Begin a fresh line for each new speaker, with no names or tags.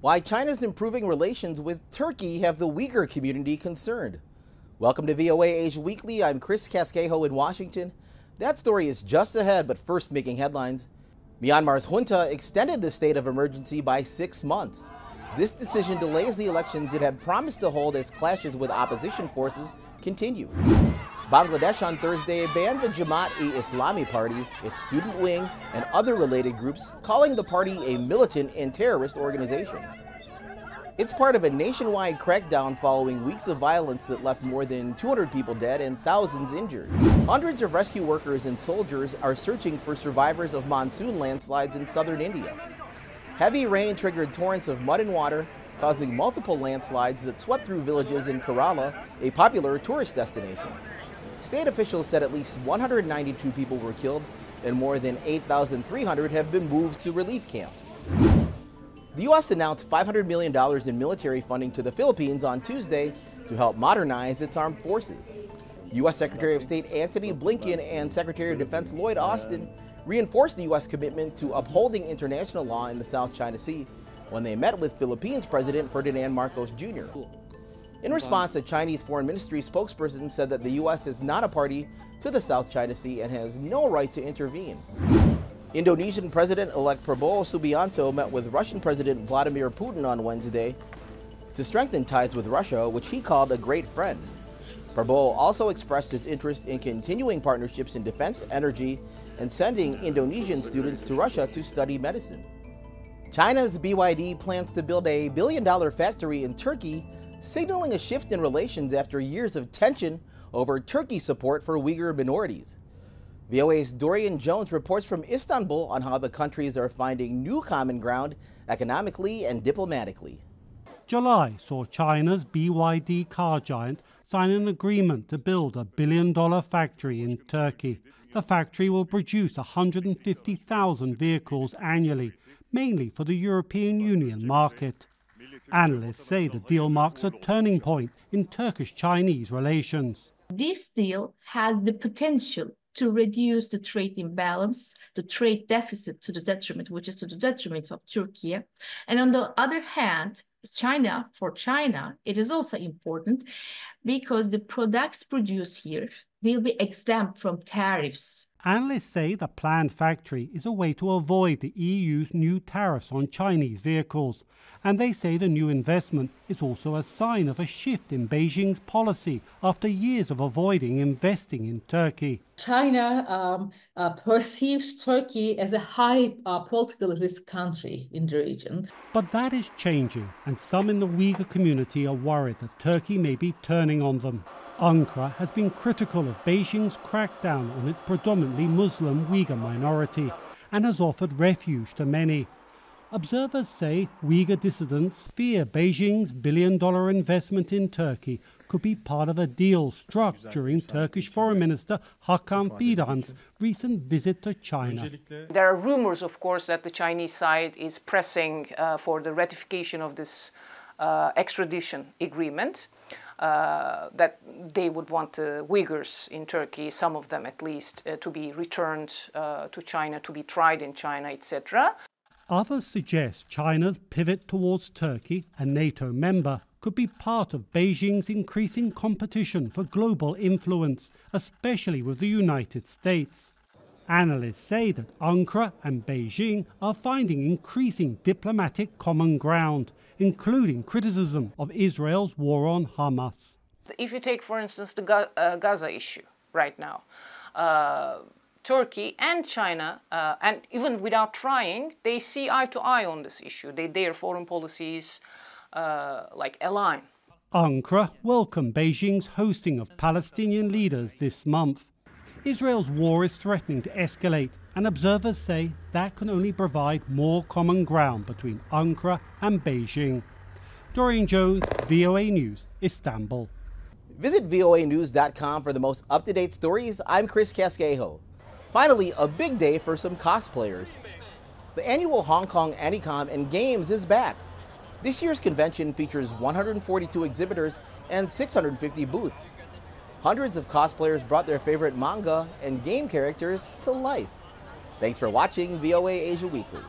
Why China's improving relations with Turkey have the Uyghur community concerned. Welcome to VOA Asia Weekly. I'm Chris Casquejo in Washington. That story is just ahead, but first making headlines. Myanmar's junta extended the state of emergency by 6 months. This decision delays the elections it had promised to hold as clashes with opposition forces continue. Bangladesh on Thursday banned the Jamaat-e-Islami party, its student wing, and other related groups, calling the party a militant and terrorist organization. It's part of a nationwide crackdown following weeks of violence that left more than 200 people dead and thousands injured. Hundreds of rescue workers and soldiers are searching for survivors of monsoon landslides in southern India. Heavy rain triggered torrents of mud and water, causing multiple landslides that swept through villages in Kerala, a popular tourist destination. State officials said at least 192 people were killed and more than 8,300 have been moved to relief camps. The U.S. announced $500 million in military funding to the Philippines on Tuesday to help modernize its armed forces. U.S. Secretary of State Antony Blinken and Secretary of Defense Lloyd Austin reinforced the U.S. commitment to upholding international law in the South China Sea when they met with Philippines President Ferdinand Marcos Jr. In response, a Chinese Foreign Ministry spokesperson said that the U.S. is not a party to the South China Sea and has no right to intervene. Indonesian President-elect Prabowo Subianto met with Russian President Vladimir Putin on Wednesday to strengthen ties with Russia, which he called a great friend. Prabowo also expressed his interest in continuing partnerships in defense, energy, and sending Indonesian students to Russia to study medicine. China's BYD plans to build a billion-dollar factory in Turkey, signaling a shift in relations after years of tension over Turkey's support for Uyghur minorities. VOA's Dorian Jones reports from Istanbul on how the countries are finding new common ground economically and diplomatically.
July saw China's BYD car giant sign an agreement to build a billion-dollar factory in Turkey. The factory will produce 150,000 vehicles annually, mainly for the European Union market. Analysts say the deal marks a turning point in Turkish-Chinese relations.
This deal has the potential to reduce the trade imbalance, the trade deficit to the detriment, which is to the detriment of Turkey. And on the other hand, for China, it is also important because the products produced here will be exempt from tariffs.
Analysts say the planned factory is a way to avoid the EU's new tariffs on Chinese vehicles. And they say the new investment is also a sign of a shift in Beijing's policy after years of avoiding investing in Turkey.
China perceives Turkey as a high political risk country in the region.
But that is changing, and some in the Uyghur community are worried that Turkey may be turning on them. Ankara has been critical of Beijing's crackdown on its predominantly Muslim Uyghur minority and has offered refuge to many. Observers say Uyghur dissidents fear Beijing's billion-dollar investment in Turkey could be part of a deal struck during Turkish Foreign Minister Hakan Fidan's recent visit to China.
There are rumors, of course, that the Chinese side is pressing for the ratification of this extradition agreement. That they would want the Uyghurs in Turkey, some of them at least, to be returned to China, to be tried in China, etc.
Others suggest China's pivot towards Turkey, a NATO member, could be part of Beijing's increasing competition for global influence, especially with the United States. Analysts say that Ankara and Beijing are finding increasing diplomatic common ground, including criticism of Israel's war on Hamas.
If you take, for instance, the Gaza issue right now, Turkey and China, and even without trying, they see eye to eye on this issue. Their foreign policies align.
Ankara welcomed Beijing's hosting of Palestinian leaders this month. Israel's war is threatening to escalate, and observers say that can only provide more common ground between Ankara and Beijing. Dorian Jones, VOA News, Istanbul.
Visit voanews.com for the most up-to-date stories. I'm Chris Casquejo. Finally, a big day for some cosplayers. The annual Hong Kong Anycom and Games is back. This year's convention features 142 exhibitors and 650 booths. Hundreds of cosplayers brought their favorite manga and game characters to life. Thanks for watching VOA Asia Weekly.